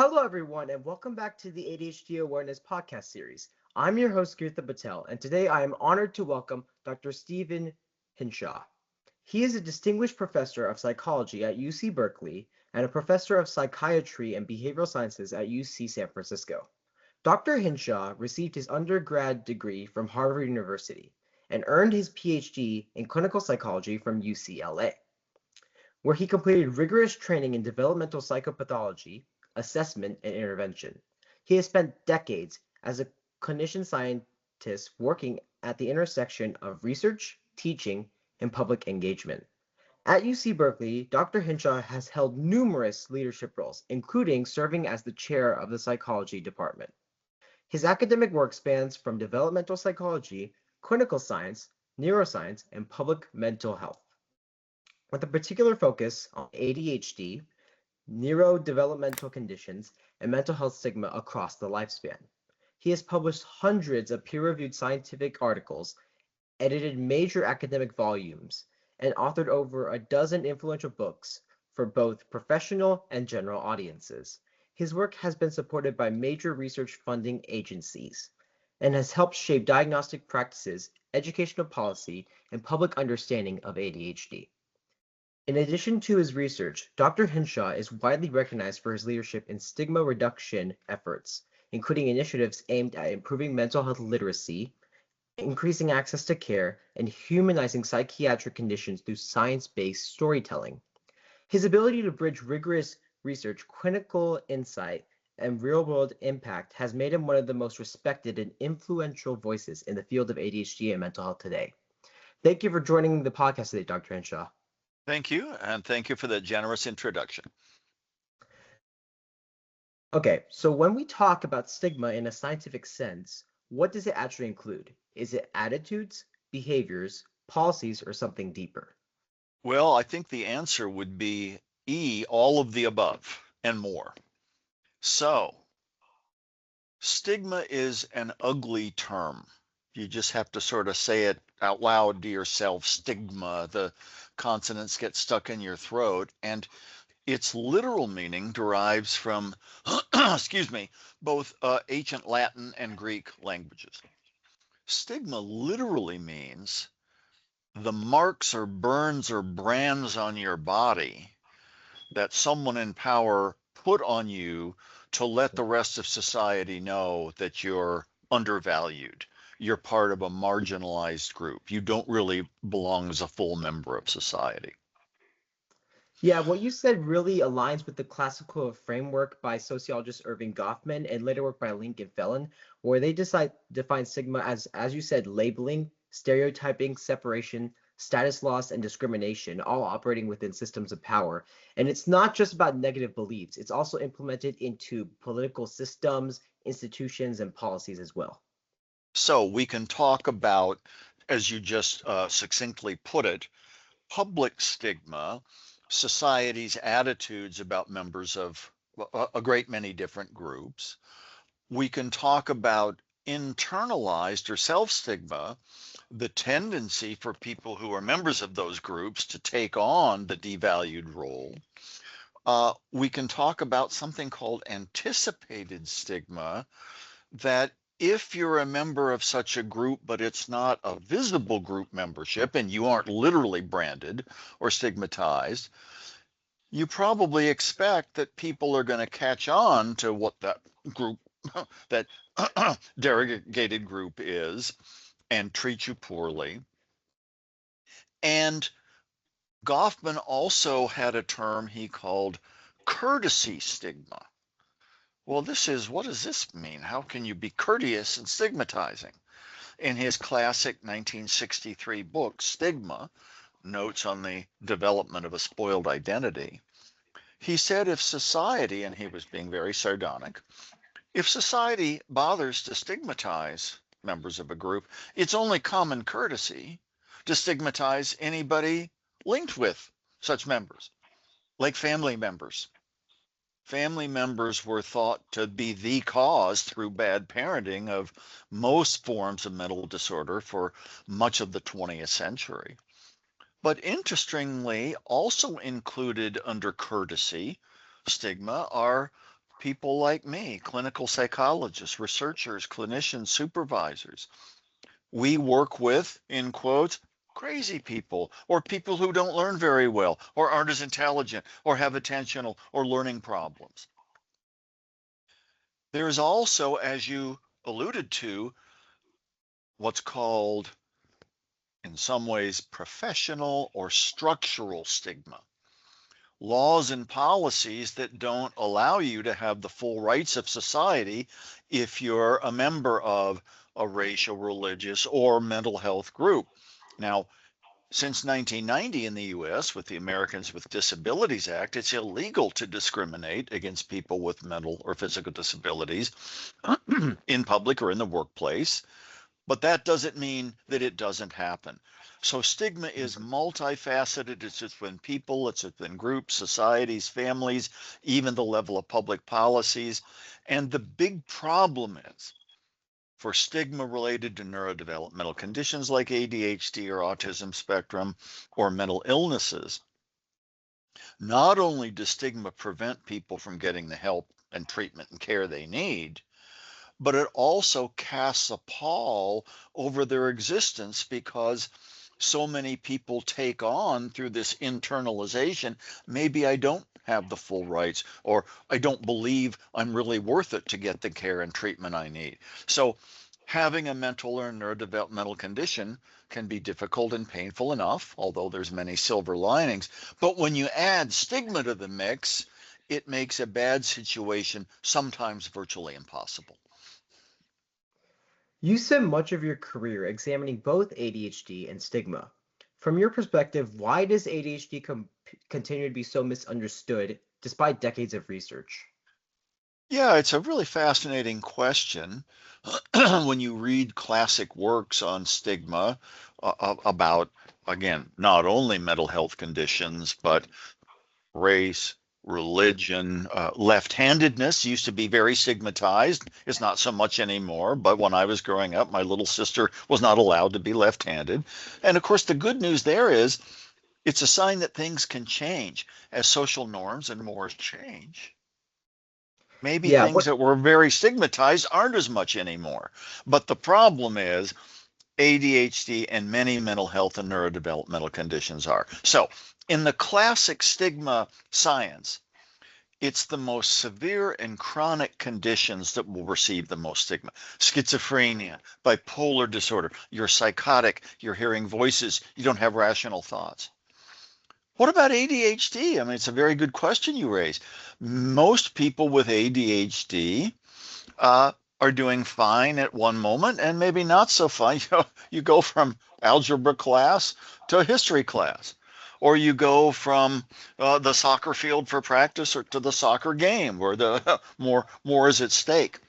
Hello, everyone, and welcome back to the ADHD Awareness Podcast series. I'm your host, Girtha Patel, and today I am honored to welcome Dr. Stephen Hinshaw. He is a distinguished professor of psychology at UC Berkeley and a professor of psychiatry and behavioral sciences at UC San Francisco. Dr. Hinshaw received his undergrad degree from Harvard University and earned his PhD in clinical psychology from UCLA, where he completed rigorous training in developmental psychopathology, assessment, and intervention. He has spent decades as a clinician scientist working at the intersection of research, teaching, and public engagement. At UC Berkeley, Dr. Hinshaw has held numerous leadership roles, including serving as the chair of the psychology department. His academic work spans from developmental psychology, clinical science, neuroscience, and public mental health, with a particular focus on ADHD, neurodevelopmental conditions, and mental health stigma across the lifespan. He has published hundreds of peer-reviewed scientific articles, edited major academic volumes, and authored over a dozen influential books for both professional and general audiences. His work has been supported by major research funding agencies and has helped shape diagnostic practices, educational policy, and public understanding of ADHD. In addition to his research, Dr. Hinshaw is widely recognized for his leadership in stigma reduction efforts, including initiatives aimed at improving mental health literacy, increasing access to care, and humanizing psychiatric conditions through science-based storytelling. His ability to bridge rigorous research, clinical insight, and real-world impact has made him one of the most respected and influential voices in the field of ADHD and mental health today. Thank you for joining the podcast today, Dr. Hinshaw. Thank you, and thank you for that generous introduction. Okay, so when we talk about stigma in a scientific sense, what does it actually include? Is it attitudes, behaviors, policies, or something deeper? Well, I think the answer would be E, all of the above and more. So, stigma is an ugly term. You just have to sort of say it out loud to yourself, stigma. The consonants get stuck in your throat, and its literal meaning derives from, excuse me, both ancient Latin and Greek languages. Stigma literally means the marks or burns or brands on your body that someone in power put on you to let the rest of society know that you're undervalued. You're part of a marginalized group. You don't really belong as a full member of society. Yeah, what you said really aligns with the classical framework by sociologist Irving Goffman and later work by Lincoln Felon, where they define stigma as you said, labeling, stereotyping, separation, status loss, and discrimination, all operating within systems of power. And it's not just about negative beliefs, it's also implemented into political systems, institutions, and policies as well. So we can talk about, as you just succinctly put it, public stigma, society's attitudes about members of a great many different groups. We can talk about internalized or self-stigma, the tendency for people who are members of those groups to take on the devalued role. We can talk about something called anticipated stigma, that if you're a member of such a group, but it's not a visible group membership and you aren't literally branded or stigmatized, you probably expect that people are going to catch on to what that group, that derogated group is, and treat you poorly. And Goffman also had a term he called courtesy stigma. Well, what does this mean? How can you be courteous and stigmatizing? In his classic 1963 book, Stigma, Notes on the Development of a Spoiled Identity, he said if society, and he was being very sardonic, if society bothers to stigmatize members of a group, it's only common courtesy to stigmatize anybody linked with such members, like family members. Family members were thought to be the cause through bad parenting of most forms of mental disorder for much of the 20th century. But interestingly, also included under courtesy stigma are People like me, clinical psychologists, researchers, clinicians, supervisors. We work with, in quotes, crazy people or people who don't learn very well or aren't as intelligent or have attentional or learning problems. There is also, as you alluded to, what's called, in some ways, professional or structural stigma. Laws and policies that don't allow you to have the full rights of society if you're a member of a racial, religious, or mental health group. Now, since 1990 in the US, with the Americans with Disabilities Act, it's illegal to discriminate against people with mental or physical disabilities in public or in the workplace. But that doesn't mean that it doesn't happen. So stigma is Mhm. multifaceted. It's within people, it's within groups, societies, families, even the level of public policies. And the big problem is for stigma related to neurodevelopmental conditions like ADHD or autism spectrum or mental illnesses, not only does stigma prevent people from getting the help and treatment and care they need, but it also casts a pall over their existence because so many people take on through this internalization. Maybe I don't have the full rights, or I don't believe I'm really worth it to get the care and treatment I need. So having a mental or neurodevelopmental condition can be difficult and painful enough, although there's many silver linings. But when you add stigma to the mix, it makes a bad situation sometimes virtually impossible. You spent much of your career examining both ADHD and stigma. From your perspective, why does ADHD continue to be so misunderstood despite decades of research? Yeah, it's a really fascinating question. When you read classic works on stigma about, again, not only mental health conditions, but race, religion, left-handedness used to be very stigmatized. It's not so much anymore, but when I was growing up, my little sister was not allowed to be left-handed. And of course, the good news there is it's a sign that things can change as social norms and mores change. Maybe Yeah, things what that were very stigmatized aren't as much anymore. But the problem is ADHD and many mental health and neurodevelopmental conditions are. So, in the classic stigma science, it's the most severe and chronic conditions that will receive the most stigma. Schizophrenia, bipolar disorder, you're psychotic, you're hearing voices, you don't have rational thoughts. What about ADHD? I mean, it's a very good question you raise. Most people with ADHD uh, are doing fine at one moment and maybe not so fine. You go from algebra class to a history class, or you go from the soccer field for practice or to the soccer game where the more is at stake.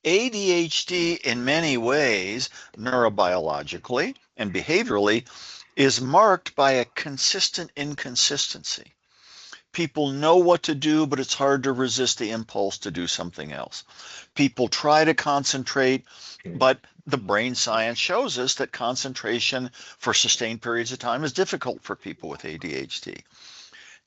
ADHD in many ways, neurobiologically and behaviorally, is marked by a consistent inconsistency. People know what to do, but it's hard to resist the impulse to do something else. People try to concentrate, but the brain science shows us that concentration for sustained periods of time is difficult for people with ADHD.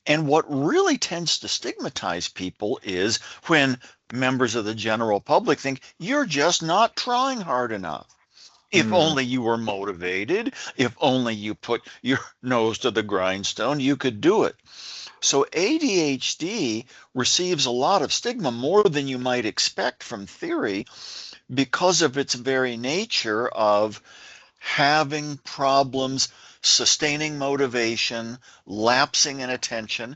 And what really tends to stigmatize people is when members of the general public think you're just not trying hard enough. If Hmm. only you were motivated, if only you put your nose to the grindstone, you could do it. So ADHD receives a lot of stigma, more than you might expect from theory, because of its very nature of having problems sustaining motivation, lapsing in attention.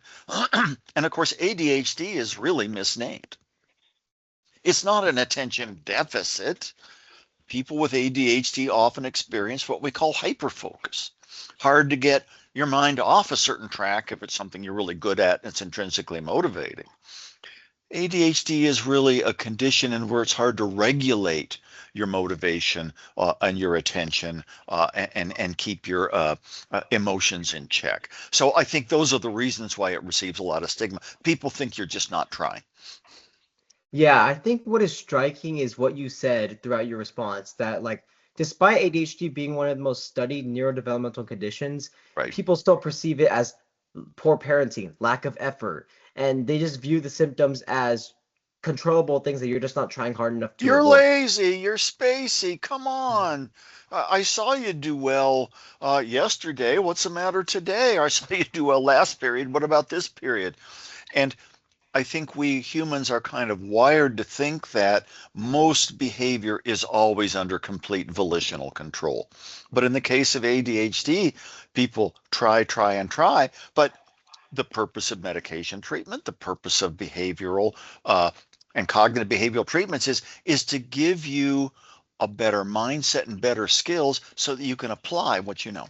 And of course, ADHD is really misnamed. It's not an attention deficit. People with ADHD often experience what we call hyperfocus. Hard to get your mind off a certain track if it's something you're really good at and it's intrinsically motivating. ADHD is really a condition in where it's hard to regulate your motivation and your attention and keep your emotions in check. So I think those are the reasons why it receives a lot of stigma. People think you're just not trying. Yeah, I think what is striking is what you said throughout your response that, like, despite ADHD being one of the most studied neurodevelopmental conditions, Right. people still perceive it as poor parenting, lack of effort, and they just view the symptoms as controllable things that you're just not trying hard enough to You're avoid. lazy. You're spacey. Come on. I saw you do well yesterday. What's the matter today? I saw you do well last period. What about this period? And I think we humans are kind of wired to think that most behavior is always under complete volitional control. But in the case of ADHD, people try, and try. But the purpose of medication treatment, the purpose of behavioral uh, and cognitive behavioral treatments is to give you a better mindset and better skills so that you can apply what you know.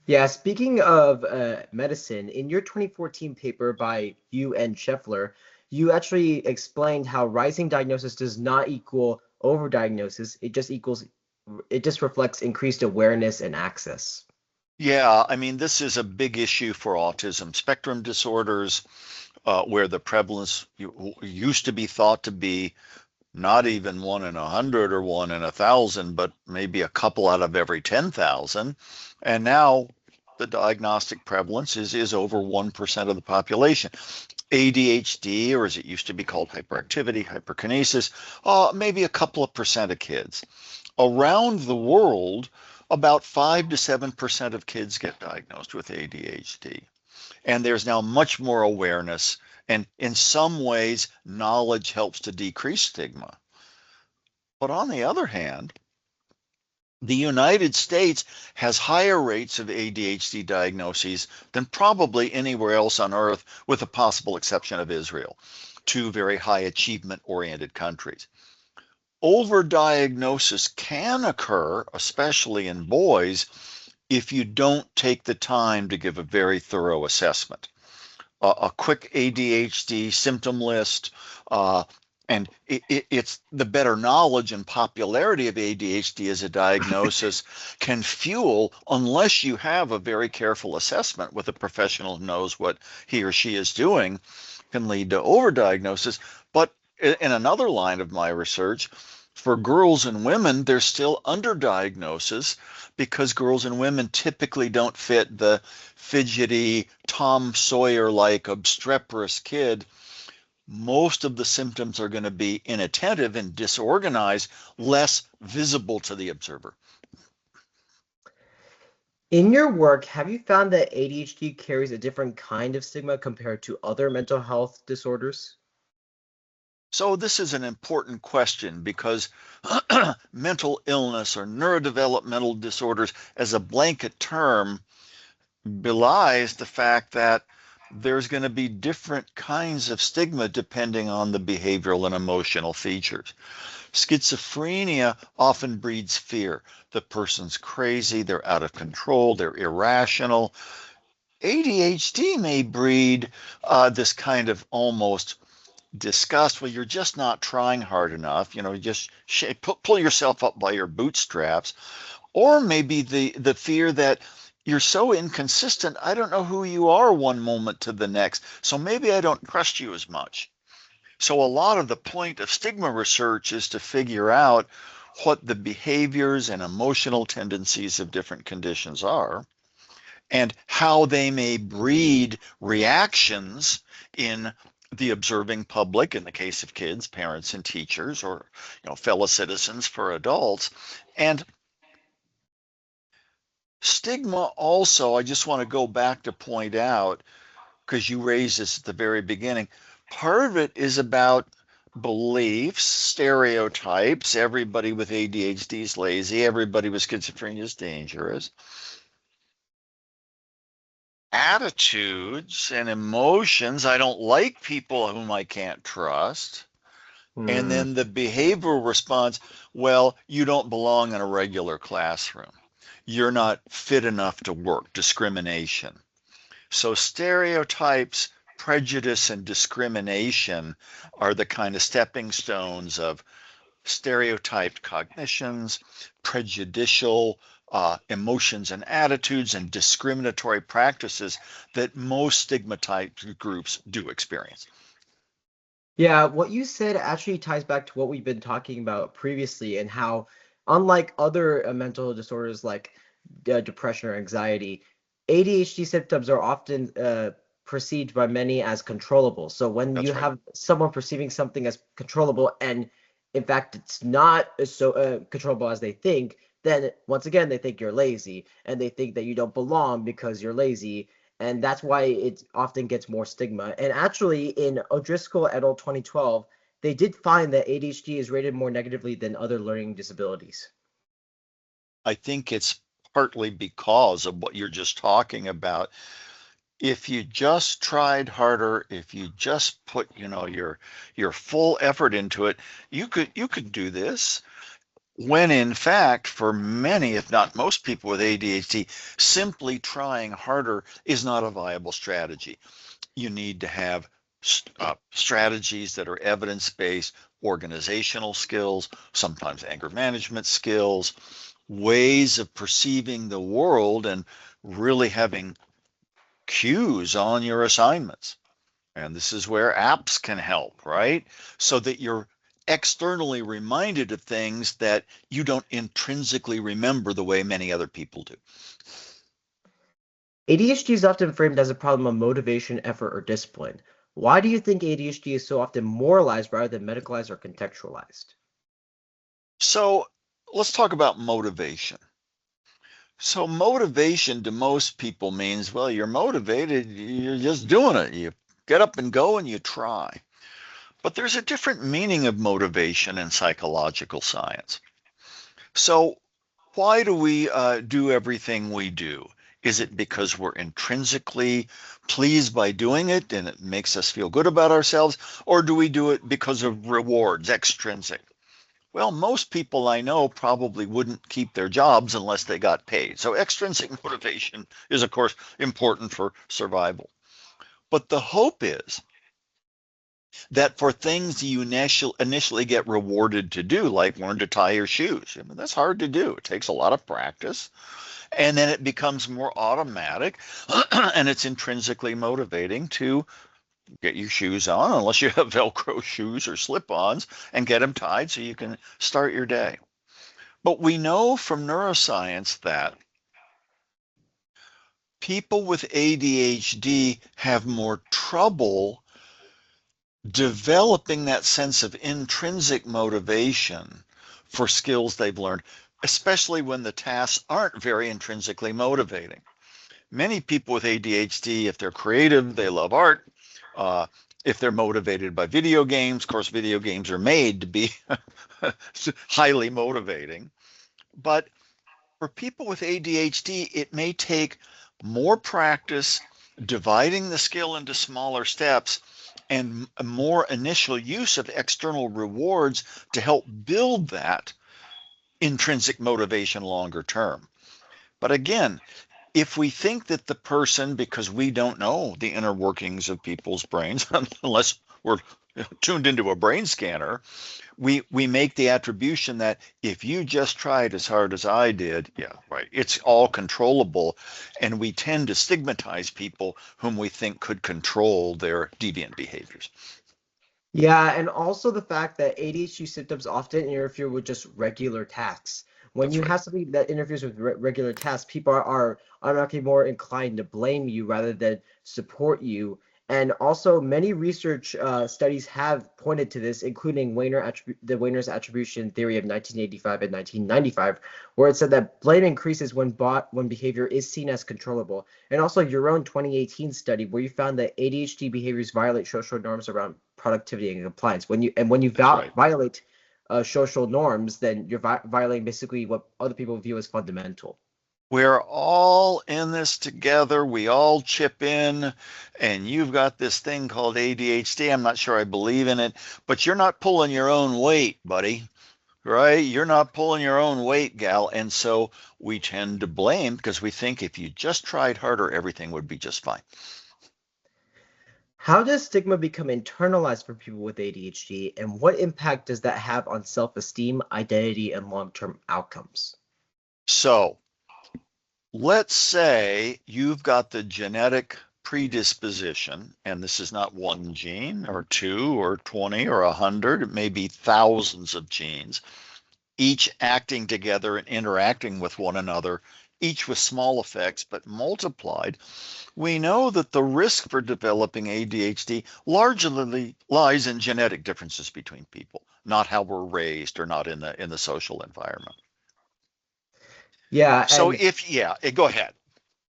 Yeah, speaking of medicine, in your 2014 paper by you and Scheffler, you actually explained how rising diagnosis does not equal overdiagnosis. It just reflects increased awareness and access. Yeah, I mean, this is a big issue for autism spectrum disorders, where the prevalence used to be thought to be not even 1 in 100 or 1 in 1,000, but maybe a couple out of every 10,000. And now the diagnostic prevalence is over 1% of the population. ADHD, or as it used to be called, hyperactivity, hyperkinesis, maybe a couple of percent of kids. Around the world, about 5 to 7% of kids get diagnosed with ADHD. And there's now much more awareness. And in some ways, knowledge helps to decrease stigma. But on the other hand, the United States has higher rates of ADHD diagnoses than probably anywhere else on earth, with the possible exception of Israel, two very high achievement oriented countries. Overdiagnosis can occur, especially in boys, if you don't take the time to give a very thorough assessment. A quick ADHD symptom list, and it's the better knowledge and popularity of ADHD as a diagnosis can fuel, unless you have a very careful assessment with a professional who knows what he or she is doing, can lead to overdiagnosis. But in another line of my research, for girls and women, there's still underdiagnosis because girls and women typically don't fit the fidgety, Tom Sawyer-like obstreperous kid. Most of the symptoms are going to be inattentive and disorganized, less visible to the observer. In your work, have you found that ADHD carries a different kind of stigma compared to other mental health disorders? So this is an important question because mental illness or neurodevelopmental disorders as a blanket term belies the fact that there's going to be different kinds of stigma depending on the behavioral and emotional features. Schizophrenia often breeds fear. The person's crazy, they're out of control, they're irrational. ADHD may breed this kind of almost disgust. Well, you're just not trying hard enough. You just pull yourself up by your bootstraps. Or maybe the fear that you're so inconsistent, I don't know who you are one moment to the next, so maybe I don't trust you as much. So a lot of the point of stigma research is to figure out what the behaviors and emotional tendencies of different conditions are and how they may breed reactions in the observing public, in the case of kids, parents and teachers, or fellow citizens for adults. And stigma also, I just want to go back to point out, because you raised this at the very beginning, part of it is about beliefs, stereotypes. Everybody with ADHD is lazy. Everybody with schizophrenia is dangerous. Attitudes and emotions. I don't like people whom I can't trust. And Hmm. then the behavioral response, well, you don't belong in a regular classroom. You're not fit enough to work, discrimination. So stereotypes, prejudice, and discrimination are the kind of stepping stones of stereotyped cognitions, prejudicial emotions and attitudes, and discriminatory practices that most stigmatized groups do experience. Yeah, what you said actually ties back to what we've been talking about previously, and how, unlike other mental disorders like depression or anxiety, ADHD symptoms are often perceived by many as controllable. So when you That's right. have someone perceiving something as controllable and in fact it's not so controllable as they think, then once again they think you're lazy and they think that you don't belong because you're lazy. And that's why it often gets more stigma. And actually, in O'Driscoll et al. 2012, they did find that ADHD is rated more negatively than other learning disabilities. I think it's partly because of what you're just talking about. If you just tried harder, if you just put, your full effort into it, you could do this. When in fact, for many, if not most people with ADHD, simply trying harder is not a viable strategy. You need to have strategies that are evidence-based, organizational skills, sometimes anger management skills, ways of perceiving the world, and really having cues on your assignments. And this is where apps can help, right? So that you're externally reminded of things that you don't intrinsically remember the way many other people do. ADHD is often framed as a problem of motivation, effort, or discipline. Why do you think ADHD is so often moralized rather than medicalized or contextualized? So let's talk about motivation. So motivation to most people means, well, you're motivated, you're just doing it. You get up and go and you try. But there's a different meaning of motivation in psychological science. So why do we do everything we do? Is it because we're intrinsically pleased by doing it and it makes us feel good about ourselves? Or do we do it because of rewards, extrinsic? Well, most people I know probably wouldn't keep their jobs unless they got paid. So extrinsic motivation is, of course, important for survival. But the hope is that for things you initially get rewarded to do, like learn to tie your shoes, I mean, that's hard to do. It takes a lot of practice. And then it becomes more automatic and it's intrinsically motivating to get your shoes on, unless you have Velcro shoes or slip-ons, and get them tied so you can start your day. But we know from neuroscience that people with ADHD have more trouble developing that sense of intrinsic motivation for skills they've learned, especially when the tasks aren't very intrinsically motivating. Many people with ADHD, if they're creative, they love art. Uh, if they're motivated by video games, of course, video games are made to be highly motivating. But for people with ADHD, it may take more practice, dividing the skill into smaller steps, and more initial use of external rewards to help build that intrinsic motivation longer term. But again, if we think that the person, because we don't know the inner workings of people's brains, unless we're tuned into a brain scanner, we make the attribution that if you just tried as hard as I did, yeah, right, it's all controllable. And we tend to stigmatize people whom we think could control their deviant behaviors. Yeah, and also the fact that ADHD symptoms often interfere with just regular tasks. When That's you right. have something that interferes with regular tasks, people are automatically more inclined to blame you rather than support you. And also, many research studies have pointed to this, including the Wehner's attribution theory of 1985 and 1995, where it said that blame increases when behavior is seen as controllable. And also your own 2018 study, where you found that ADHD behaviors violate social norms around productivity and compliance. When you That's right. violate social norms, then you're violating basically what other people view as fundamental. We're all in this together. We all chip in, and you've got this thing called ADHD. I'm not sure I believe in it, but you're not pulling your own weight, buddy, right? You're not pulling your own weight, gal. And so we tend to blame because we think if you just tried harder, everything would be just fine. How does stigma become internalized for people with ADHD, and what impact does that have on self-esteem, identity, and long-term outcomes? So let's say you've got the genetic predisposition, and this is not one gene or two or 20 or 100, it may be thousands of genes, each acting together and interacting with one another each with small effects but multiplied, we know that the risk for developing ADHD largely lies in genetic differences between people, not how we're raised or not in the social environment. Yeah, So and if go ahead.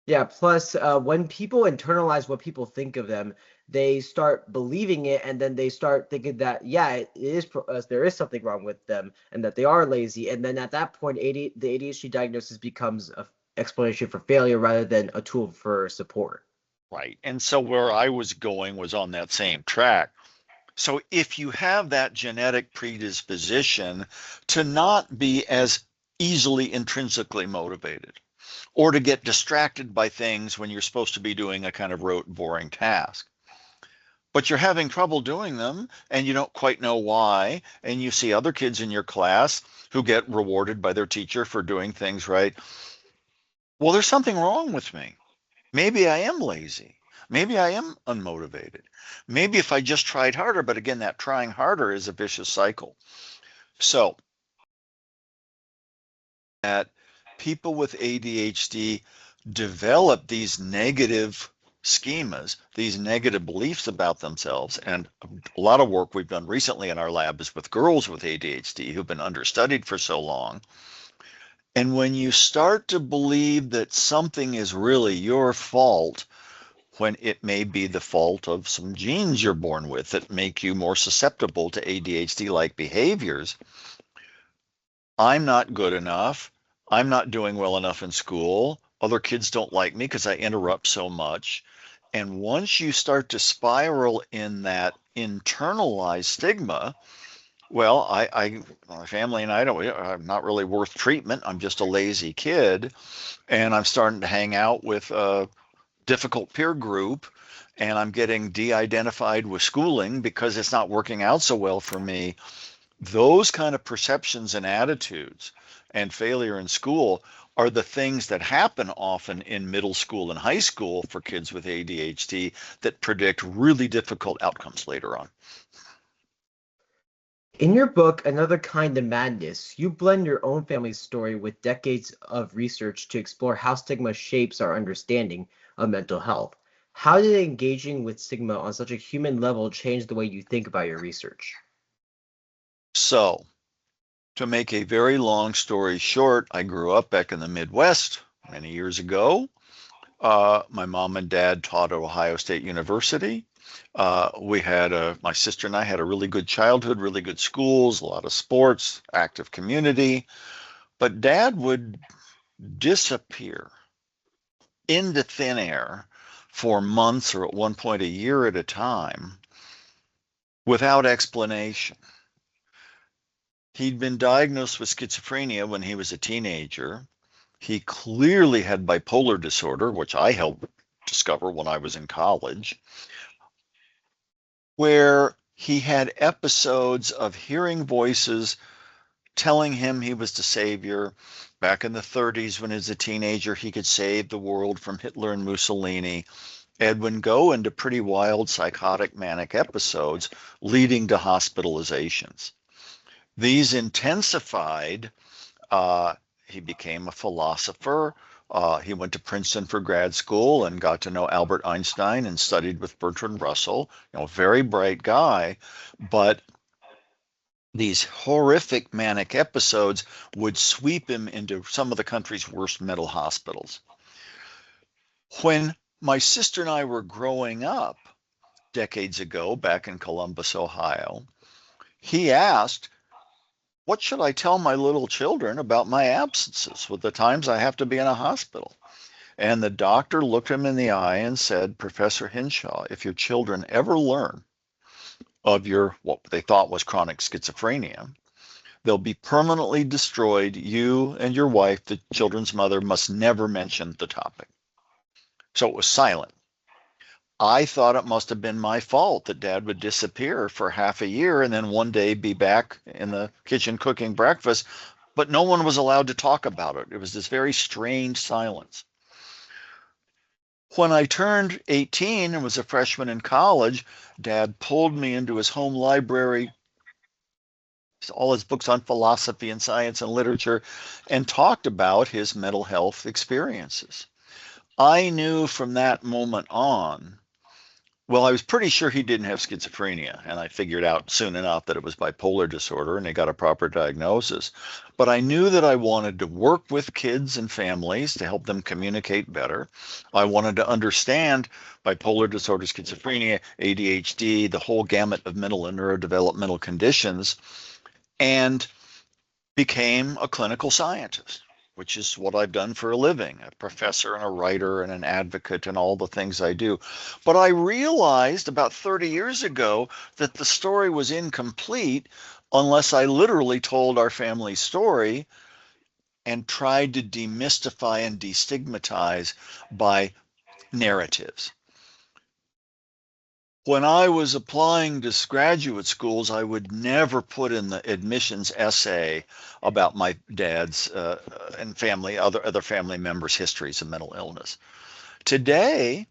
yeah, plus when people internalize what people think of them, they start believing it, and then they start thinking that yeah, it is there is something wrong with them, and that they are lazy, and then at that point, the ADHD diagnosis becomes an explanation for failure rather than a tool for support. Right. And so where I was going was on that same track. So if you have that genetic predisposition to not be as easily intrinsically motivated, or to get distracted by things when you're supposed to be doing a kind of rote, boring task, but you're having trouble doing them and you don't quite know why, and you see other kids in your class who get rewarded by their teacher for doing things right, well, there's something wrong with me. Maybe I am lazy. Maybe I am unmotivated. Maybe if I just tried harder, but again, that trying harder is a vicious cycle. So that people with ADHD develop these negative schemas, these negative beliefs about themselves. And a lot of work we've done recently in our lab is with girls with ADHD who've been understudied for so long. And when you start to believe that something is really your fault, when it may be the fault of some genes you're born with that make you more susceptible to ADHD-like behaviors, I'm not good enough. I'm not doing well enough in school. Other kids don't like me because I interrupt so much. And once you start to spiral in that internalized stigma, well, my family and I'm not really worth treatment. I'm just a lazy kid. And I'm starting to hang out with a difficult peer group. And I'm getting de-identified with schooling because it's not working out so well for me. Those kind of perceptions and attitudes and failure in school are the things that happen often in middle school and high school for kids with ADHD that predict really difficult outcomes later on. In your book, Another Kind of Madness, you blend your own family's story with decades of research to explore how stigma shapes our understanding of mental health. How did engaging with stigma on such a human level change the way you think about your research? So, to make a very long story short, I grew up back in the Midwest many years ago. My mom and dad taught at Ohio State University. My sister and I had a really good childhood, really good schools, a lot of sports, active community. But dad would disappear into thin air for months or at one point a year at a time without explanation. He'd been diagnosed with schizophrenia when he was a teenager. He clearly had bipolar disorder, which I helped discover when I was in college, where he had episodes of hearing voices telling him he was the savior. Back in the 30s, when he was a teenager, he could save the world from Hitler and Mussolini. Ed would go into pretty wild psychotic manic episodes leading to hospitalizations. These intensified. Uh, he became a philosopher. He went to Princeton for grad school and got to know Albert Einstein and studied with Bertrand Russell. Very bright guy, but these horrific manic episodes would sweep him into some of the country's worst mental hospitals. When my sister and I were growing up decades ago back in Columbus, Ohio, he asked, what should I tell my little children about my absences with the times I have to be in a hospital? And the doctor looked him in the eye and said, Professor Hinshaw, if your children ever learn of your what they thought was chronic schizophrenia, they'll be permanently destroyed. You and your wife, the children's mother, must never mention the topic. So it was silent. I thought it must have been my fault that dad would disappear for half a year and then one day be back in the kitchen cooking breakfast, but no one was allowed to talk about it. It was this very strange silence. When I turned 18 and was a freshman in college, dad pulled me into his home library all his books on philosophy and science and literature, and talked about his mental health experiences. I knew from that moment on, well, I was pretty sure he didn't have schizophrenia, and I figured out soon enough that it was bipolar disorder, and he got a proper diagnosis. But I knew that I wanted to work with kids and families to help them communicate better. I wanted to understand bipolar disorder, schizophrenia, ADHD, the whole gamut of mental and neurodevelopmental conditions, and became a clinical scientist, which is what I've done for a living, a professor and a writer and an advocate and all the things I do. But I realized about 30 years ago that the story was incomplete unless I literally told our family story and tried to demystify and destigmatize by narratives. When I was applying to graduate schools, I would never put in the admissions essay about my dad's and family, other family members' histories of mental illness. Today,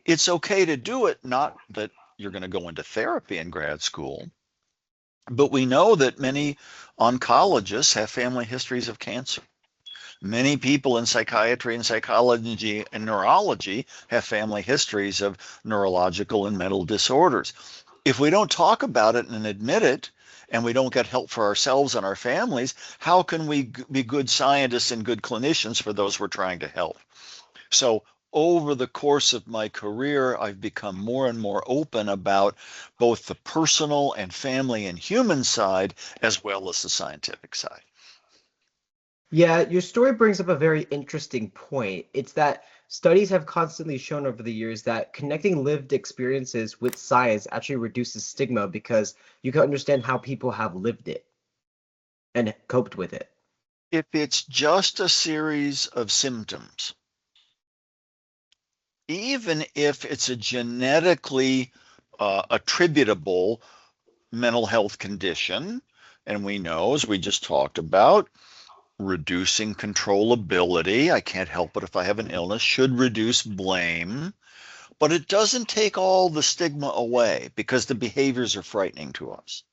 it's okay to do it, not that you're going to go into therapy in grad school, but we know that many oncologists have family histories of cancer. Many people in psychiatry and psychology and neurology have family histories of neurological and mental disorders. If we don't talk about it and admit it, and we don't get help for ourselves and our families, how can we be good scientists and good clinicians for those we're trying to help? So over the course of my career, I've become more and more open about both the personal and family and human side, as well as the scientific side. Yeah, your story brings up a very interesting point. It's that studies have constantly shown over the years that connecting lived experiences with science actually reduces stigma because you can understand how people have lived it and coped with it. If it's just a series of symptoms, even if it's a genetically attributable mental health condition, and we know, as we just talked about, reducing controllability, I can't help it if I have an illness, should reduce blame, but it doesn't take all the stigma away because the behaviors are frightening to us.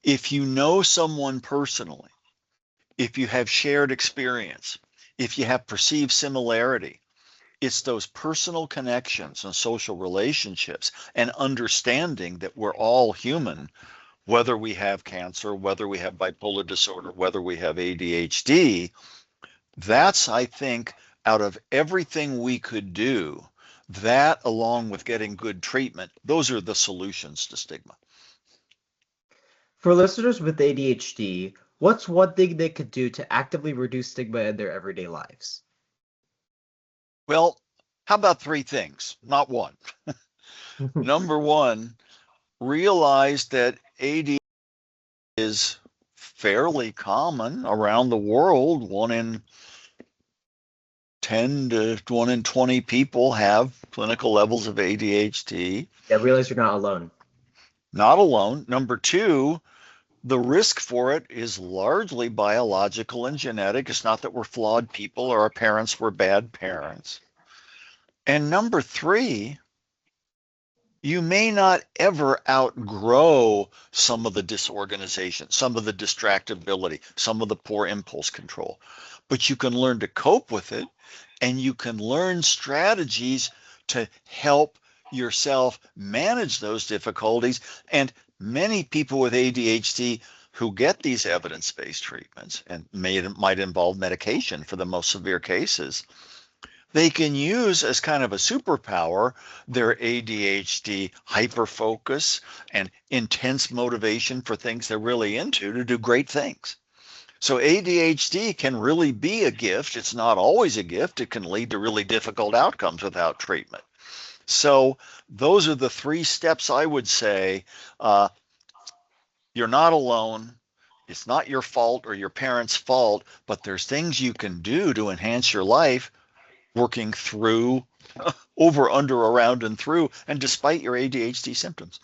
If you know someone personally, if you have shared experience, if you have perceived similarity, it's those personal connections and social relationships and understanding that we're all human, whether we have cancer, whether we have bipolar disorder, whether we have ADHD. That's, I think, out of everything we could do, that along with getting good treatment, those are the solutions to stigma. For listeners with ADHD, what's one thing they could do to actively reduce stigma in their everyday lives? Well, how about three things, not one? Number one, realize that ADHD is fairly common around the world. 1 in 10 to 1 in 20 people have clinical levels of ADHD. Yeah, realize you're not alone. Not alone. Number two, the risk for it is largely biological and genetic. It's not that we're flawed people or our parents were bad parents. And number three, you may not ever outgrow some of the disorganization, some of the distractibility, some of the poor impulse control, but you can learn to cope with it and you can learn strategies to help yourself manage those difficulties. And many people with ADHD who get these evidence-based treatments and might involve medication for the most severe cases, they can use as kind of a superpower their ADHD hyperfocus and intense motivation for things they're really into to do great things. So ADHD can really be a gift. It's not always a gift. It can lead to really difficult outcomes without treatment. So those are the three steps I would say. You're not alone. It's not your fault or your parents' fault, but there's things you can do to enhance your life working through, over, under, around, and through, and despite your ADHD symptoms.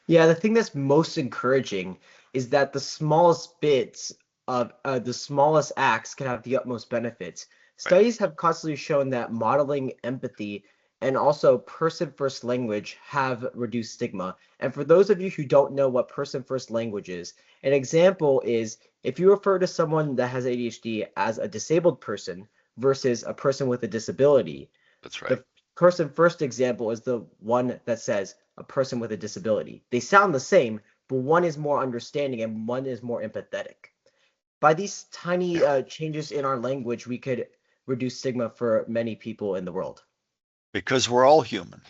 Yeah, the thing that's most encouraging is that the smallest bits of the smallest acts can have the utmost benefits. Right. Studies have constantly shown that modeling empathy and also person-first language have reduced stigma. And for those of you who don't know what person-first language is, an example is if you refer to someone that has ADHD as a disabled person versus a person with a disability, That's right. the person-first example is the one that says a person with a disability. They sound the same, but one is more understanding and one is more empathetic. By these tiny changes in our language, we could reduce stigma for many people in the world. Because we're all human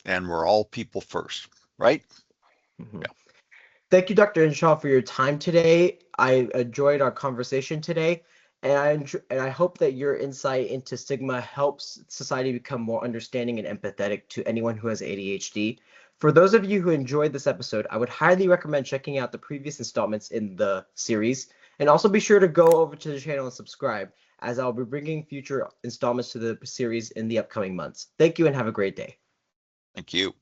and we're all people first, right? Mhm. Yeah. Thank you, Dr. Hinshaw, for your time today. I enjoyed our conversation today, and I hope that your insight into stigma helps society become more understanding and empathetic to anyone who has ADHD. For those of you who enjoyed this episode, I would highly recommend checking out the previous installments in the series, and also be sure to go over to the channel and subscribe, as I'll be bringing future installments to the series in the upcoming months. Thank you and have a great day. Thank you.